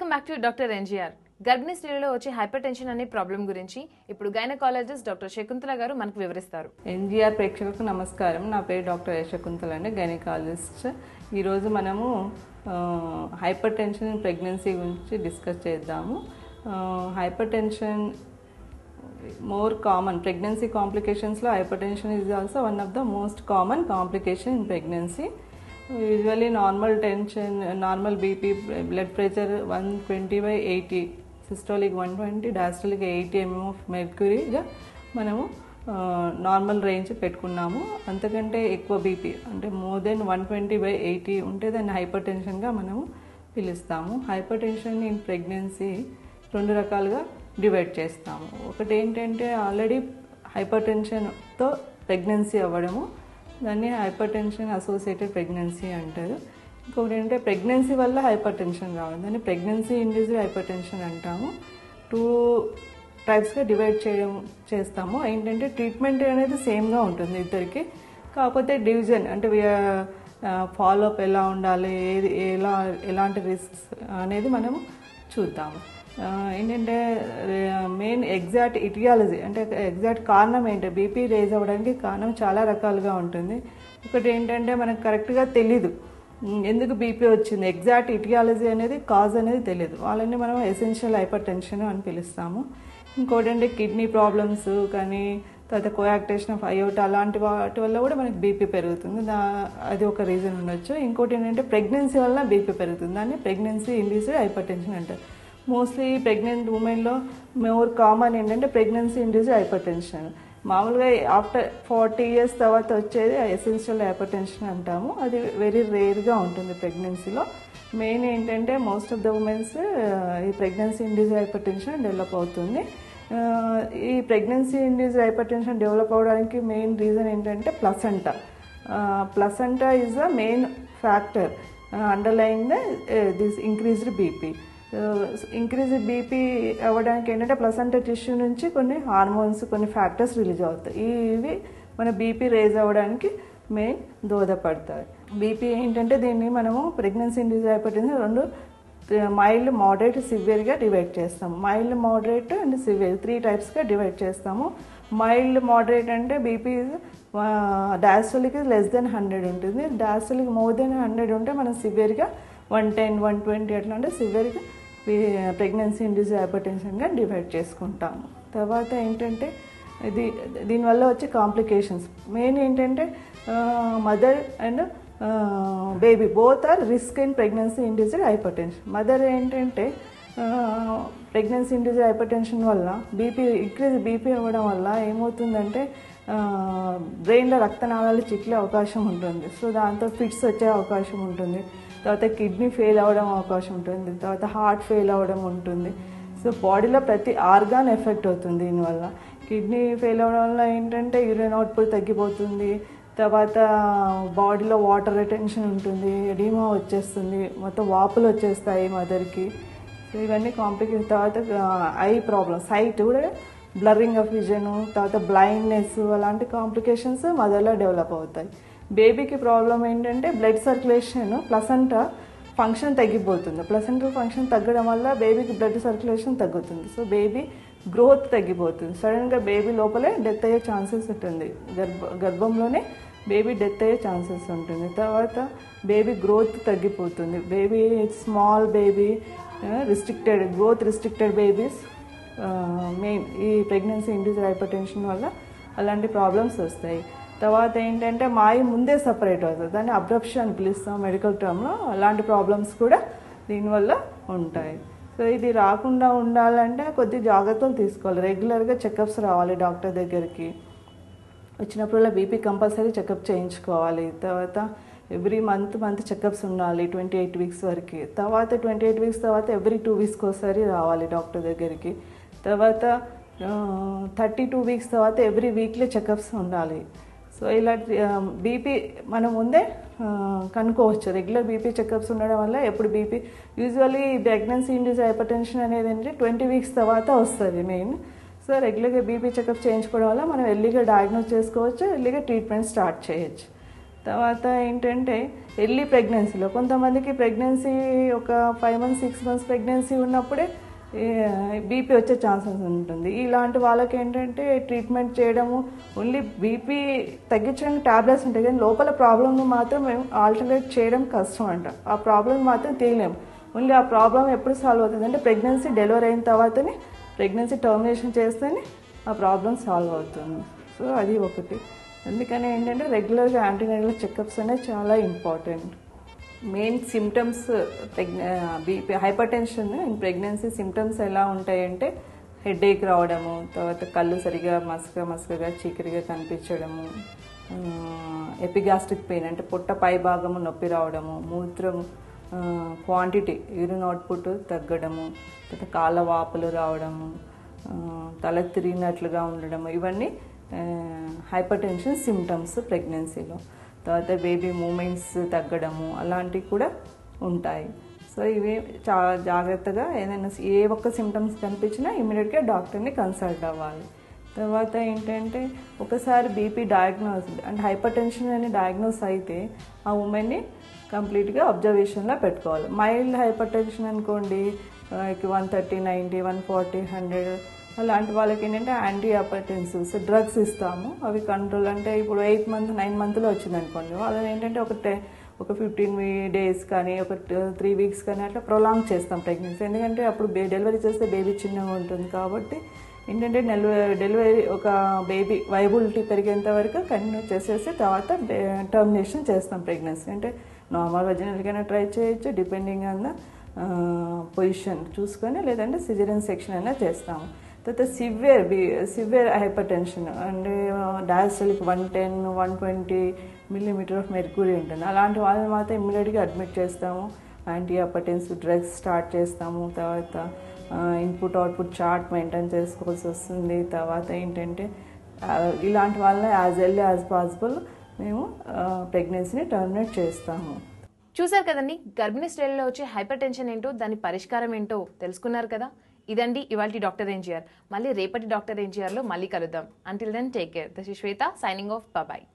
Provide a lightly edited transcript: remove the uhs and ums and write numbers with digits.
Welcome back to doctor NGR. గర్భిణీ స్త్రీలలో వచ్చే హైపర్ టెన్షన్ అనే ప్రాబ్లం గురించి ఇప్పుడు గైనకాలజిస్ట్ డాక్టర్ శకుంతల గారు మనకు వివరిస్తారు. ఎన్జిఆర్ ప్రేక్షకులకు నమస్కారం. నా పేరు డాక్టర్ శకుంతల అండి, గైనకాలజిస్ట్. ఈరోజు మనము హైపర్ టెన్షన్ ప్రెగ్నెన్సీ గురించి డిస్కస్ చేద్దాము. Hypertension more common pregnancy కాంప్లికేషన్స్లో hypertension is also one of the most common complication in pregnancy. Usually normal tension, normal BP, blood pressure 120/80, systolic 120, diastolic 80 mm of మెర్క్యూరీగా మనము normal range పెట్టుకున్నాము. అంతకంటే ఎక్కువ BP అంటే more than 120/80 ఉంటే దాన్ని hyper టెన్షన్గా మనము పిలుస్తాము. హైపర్ టెన్షన్ ఇన్ ప్రెగ్నెన్సీ రెండు రకాలుగా డివైడ్ చేస్తాము. ఒకటి ఏంటంటే ఆల్రెడీ హైపర్ టెన్షన్తో ప్రెగ్నెన్సీ అవ్వడము, దాన్ని హైపర్ టెన్షన్ అసోసియేటెడ్ ప్రెగ్నెన్సీ అంటారు. ఇంకొకటి ఏంటంటే ప్రెగ్నెన్సీ వల్ల హైపర్ టెన్షన్ రావడం, దాన్ని ప్రెగ్నెన్సీ ఇండ్యూస్డ్ హైపర్ టెన్షన్ అంటాము. 2 టైప్స్గా డివైడ్ చేస్తాము. ఏంటంటే ట్రీట్మెంట్ అనేది సేమ్గా ఉంటుంది ఇద్దరికి, కాకపోతే డివిజన్ అంటే ఫాలోఅప్ ఎలా ఉండాలి, ఎలాంటి రిస్క్స్ అనేది మనము చూద్దాము. ఏంటంటే మెయిన్ ఎగ్జాక్ట్ ఇటియాలజీ అంటే ఎగ్జాక్ట్ కారణం ఏంటి, బీపీ రేజ్ అవ్వడానికి కారణం చాలా రకాలుగా ఉంటుంది. ఒకటి ఏంటంటే మనకు కరెక్ట్గా తెలీదు ఎందుకు బీపీ వచ్చింది, ఎగ్జాక్ట్ ఇటియాలజీ అనేది కాజ్ అనేది తెలియదు, వాళ్ళని మనం ఎసెన్షియల్ హైపర్ టెన్షన్ అని పిలుస్తాము. ఇంకోటి అంటే కిడ్నీ ప్రాబ్లమ్స్ కానీ, తర్వాత కోయాక్టేషన్ ఆఫ్ అయోటా అలాంటి వాటి వల్ల కూడా మనకి బీపీ పెరుగుతుంది, అది ఒక రీజన్ ఉండొచ్చు. ఇంకోటి ఏంటంటే ప్రెగ్నెన్సీ వల్ల బీపీ పెరుగుతుంది, దాన్ని ప్రెగ్నెన్సీ ఇండ్యూస్డ్ హైపర్ టెన్షన్ అంటారు. మోస్ట్లీ ప్రెగ్నెంట్ ఉమెన్లో మోర్ కామన్ ఏంటంటే ప్రెగ్నెన్సీ ఇండ్యూస్డ్ హైపర్ టెన్షన్. మామూలుగా ఆఫ్టర్ 40 years తర్వాత వచ్చేది ఎసెన్షియల్ హైపర్ టెన్షన్ అంటాము. అది వెరీ రేర్గా ఉంటుంది ప్రెగ్నెన్సీలో. మెయిన్ ఏంటంటే మోస్ట్ ఆఫ్ ద ఉమెన్స్ ఈ pregnancy induced hyper tension develop అవుతుంది. ఈ pregnancy induced hyper tension develop అవడానికి మెయిన్ రీజన్ ఏంటంటే placenta is the main factor underlying this increased BP. Increase BP అవ్వడానికి ఏంటంటే ప్లసెంటా టిష్యూ నుంచి కొన్ని హార్మోన్స్, కొన్ని ఫ్యాక్టర్స్ రిలీజ్ అవుతాయి. ఇవి మన బీపీ రేజ్ అవ్వడానికి మెయిన్ దోహదపడతాయి. బీపీ ఏంటంటే దీన్ని మనము pregnancy induced hypertension 2 mild, moderate, సివియర్గా డివైడ్ చేస్తాము. మైల్డ్, మోడరేట్ అండ్ సివియర్ 3 టైప్స్గా డివైడ్ చేస్తాము. మైల్డ్ మోడరేట్ అంటే బీపీ డయాస్టోలిక్ లెస్ దెన్ 100 ఉంటుంది, డయాస్టోలిక్ మోర్ దెన్ 100 ఉంటే మనం సివియర్గా 110, 120 అట్లా అంటే సివియర్గా ప్రెగ్నెన్సీ ఇండ్యూస్డ్ హైపర్ టెన్షన్గా డివైడ్ చేసుకుంటాము. తర్వాత ఏంటంటే దీనివల్ల వచ్చే కాంప్లికేషన్స్ మెయిన్ ఏంటంటే mother and baby both are risk in pregnancy induced hypertension. Mother ఏంటంటే ప్రెగ్నెన్సీ ఇండ్యూస్డ్ హైపర్ టెన్షన్ వల్ల ఇంక్రీజ్ బీపీ అవ్వడం వల్ల ఏమవుతుందంటే బ్రెయిన్లో రక్తనాళాలు చిట్లే అవకాశం ఉంటుంది. సో దాంతో ఫిట్స్ వచ్చే అవకాశం ఉంటుంది, తర్వాత కిడ్నీ ఫెయిల్ అవ్వడం అవకాశం ఉంటుంది, తర్వాత హార్ట్ ఫెయిల్ అవ్వడం ఉంటుంది. సో బాడీలో ప్రతి ఆర్గాన్ ఎఫెక్ట్ అవుతుంది దీనివల్ల. కిడ్నీ ఫెయిల్ అవ్వడం వల్ల ఏంటంటే యూరిన్ అవుట్పుట్ తగ్గిపోతుంది, తర్వాత బాడీలో వాటర్ రిటెన్షన్ ఉంటుంది, ఎడిమా వచ్చేస్తుంది, మొత్తం వాపులు వచ్చేస్తాయి మదర్కి. సో ఇవన్నీ కాంప్లికేషన్. తర్వాత ఐ ప్రాబ్లమ్, సైట్ కూడా బ్లర్రింగ్ ఆఫ్ విజన్, తర్వాత బ్లైండ్నెస్ అలాంటి కాంప్లికేషన్స్ మదర్లో డెవలప్ అవుతాయి. బేబీకి ప్రాబ్లం ఏంటంటే బ్లడ్ సర్క్యులేషన్, ప్లసెంటా ఫంక్షన్ తగ్గిపోతుంది. ప్లసెంటా ఫంక్షన్ తగ్గడం వల్ల బేబీకి బ్లడ్ సర్క్యులేషన్ తగ్గుతుంది. సో బేబీ గ్రోత్ తగ్గిపోతుంది. సడన్గా బేబీ లోపలే డెత్ అయ్యే ఛాన్సెస్ ఉంటుంది, గర్భంలోనే బేబీ డెత్ అయ్యే ఛాన్సెస్ ఉంటుంది. తర్వాత బేబీ గ్రోత్ తగ్గిపోతుంది. Baby small baby, growth restricted babies main ఈ ప్రెగ్నెన్సీ ఇండ్యూస్డ్ హైపర్ టెన్షన్ వల్ల అలాంటి ప్రాబ్లమ్స్ వస్తాయి. తర్వాత ఏంటంటే మాయ ముందే సపరేట్ అవుతుంది, దాన్ని అబ్రప్షన్ అని పిలుస్తాం మెడికల్ టర్మ్లో. అలాంటి ప్రాబ్లమ్స్ కూడా దీనివల్ల ఉంటాయి. సో ఇది రాకుండా ఉండాలంటే కొద్ది జాగ్రత్తలు తీసుకోవాలి. రెగ్యులర్గా చెకప్స్ రావాలి డాక్టర్ దగ్గరికి. వచ్చినప్పుడల్లా బీపీ కంపల్సరీ చెకప్ చేయించుకోవాలి. తర్వాత ఎవ్రీ మంత్ చెకప్స్ ఉండాలి 28 weeks వరకు. తర్వాత 28 weeks తర్వాత ఎవ్రీ 2 weeks ఒకసారి రావాలి డాక్టర్ దగ్గరికి. తర్వాత 32 weeks తర్వాత ఎవ్రీ వీక్లీ చెకప్స్ ఉండాలి. సో ఇలా బీపీ మనం ముందే కనుక్కోవచ్చు. రెగ్యులర్ బీపీ చెకప్స్ ఉండడం వల్ల ఎప్పుడు BP usually pregnancy induced hyper tension అనేది ఏంటంటే 20 weeks తర్వాత వస్తుంది మెయిన్. సో రెగ్యులర్గా బీపీ చెకప్ చేయించుకోవడం వల్ల మనం ఎర్లీగా డయాగ్నోస్ చేసుకోవచ్చు, ఎర్లీగా ట్రీట్మెంట్ స్టార్ట్ చేయొచ్చు. తర్వాత ఏంటంటే ఎర్లీ ప్రెగ్నెన్సీలో కొంతమందికి ప్రెగ్నెన్సీ ఒక 5 months 6 months ప్రెగ్నెన్సీ ఉన్నప్పుడే బీపీ వచ్చే ఛాన్సెస్ ఉంటుంది. ఇలాంటి వాళ్ళకి ఏంటంటే ట్రీట్మెంట్ చేయడము ఓన్లీ బీపీ తగ్గించడానికి ట్యాబ్లెట్స్ ఉంటాయి, కానీ లోపల ప్రాబ్లమ్ని మాత్రం మేము ఆల్టర్నేట్ చేయడం కష్టం అంట. ఆ ప్రాబ్లమ్ మాత్రం తీయలేము. ఓన్లీ ఆ ప్రాబ్లం ఎప్పుడు సాల్వ్ అవుతుంది అంటే ప్రెగ్నెన్సీ డెలివరీ అయిన తర్వాతనే, ప్రెగ్నెన్సీ టర్మినేషన్ చేస్తేనే ఆ ప్రాబ్లం సాల్వ్ అవుతుంది. సో అది ఒకటి. అందుకని ఏంటంటే రెగ్యులర్గా యాంటీనేటల్ చెకప్స్ అనేవి చాలా important. Main symptoms BP hyper tension in pregnancy symptoms ఎలా ఉంటాయంటే హెడేక్ రావడము, తర్వాత కళ్ళు సరిగా మసకగా చీకటిగా కనిపించడము, ఎపిగాస్ట్రిక్ పెయిన్ అంటే పొట్ట పై భాగము నొప్పి రావడము, మూత్రం క్వాంటిటీ యూరిన్ అవుట్పుట్ తగ్గడము, తర్వాత కాళ్ళ వాపులు రావడము, తల తిరిగినట్లుగా ఉండడము, ఇవన్నీ హైపర్ టెన్షన్ సిమ్టమ్స్ ప్రెగ్నెన్సీలో. తర్వాత బేబీ మూమెంట్స్ తగ్గడము అలాంటివి కూడా ఉంటాయి. సో ఇవి చాలా జాగ్రత్తగా ఏదైనా ఏ ఒక్క సిమ్టమ్స్ కనిపించినా ఇమీడియట్గా డాక్టర్ని కన్సల్ట్ అవ్వాలి. తర్వాత ఏంటంటే ఒకసారి బీపీ డయాగ్నోస్ అంటే హైపర్ టెన్షన్ అని డయాగ్నోస్ అయితే ఆ ఉమెన్ని కంప్లీట్గా అబ్జర్వేషన్లో పెట్టుకోవాలి. మైల్డ్ హైపర్ టెన్షన్ అనుకోండి 130, 90, 140, 100 అలాంటి వాళ్ళకి ఏంటంటే యాంటీ హైపర్టెన్సివ్స్ డ్రగ్స్ ఇస్తాము. అవి కంట్రోల్ అంటే ఇప్పుడు 8 months 9 monthsలో వచ్చింది అనుకోండి, వాళ్ళని ఏంటంటే ఒక 15 days కానీ ఒక 3 weeks కానీ అట్లా ప్రొలాంగ్ చేస్తాం ప్రెగ్నెన్సీ. ఎందుకంటే అప్పుడు డెలివరీ చేస్తే బేబీ చిన్నగా ఉంటుంది కాబట్టి ఏంటంటే డెలివరీ ఒక బేబీ వైబిలిటీ పెరిగేంత వరకు కంటిన్యూ చేసేసి తర్వాత టర్మినేషన్ చేస్తాం ప్రెగ్నెన్సీ. అంటే నార్మల్ వెజినల్కైనా ట్రై చేయొచ్చు డిపెండింగ్ ఆన్ ద పొజిషన్ చూసుకొని, లేదంటే సిజేరియన్ సెక్షన్ అయినా చేస్తాము. తర్వాత సివియర్ హైపర్ టెన్షన్ అంటే డయాస్టలిక్ 110, 120 millimeter ఆఫ్ మెర్క్యూరీ ఉంటుంది. అలాంటి వాళ్ళని మాత్రం ఇమ్మీడియట్గా అడ్మిట్ చేస్తాము. యాంటీ హైపర్టెన్సివ్ డ్రగ్స్ స్టార్ట్ చేస్తాము. తర్వాత ఇన్పుట్ అవుట్పుట్ చార్ట్ మెయింటైన్ చేసుకోవాల్సి వస్తుంది. తర్వాత ఏంటంటే ఇలాంటి వాళ్ళని యాజ్ ఎర్లీ యాజ్ పాసిబుల్ మేము ప్రెగ్నెన్సీని టర్మినేట్ చేస్తాము. చూసారు కదండి, గర్భిణీ స్త్రీలలో వచ్చే హైపర్ టెన్షన్ ఏంటో, దాని పరిష్కారం ఏంటో తెలుసుకున్నారు కదా. ఇదండి ఇవాల్టి డాక్టర్ ఎన్జీఆర్. మళ్ళీ రేపటి డాక్టర్ ఎన్జీఆర్లో మళ్ళీ కలుద్దాం. Until then take care. This is Shweta signing off. Bye.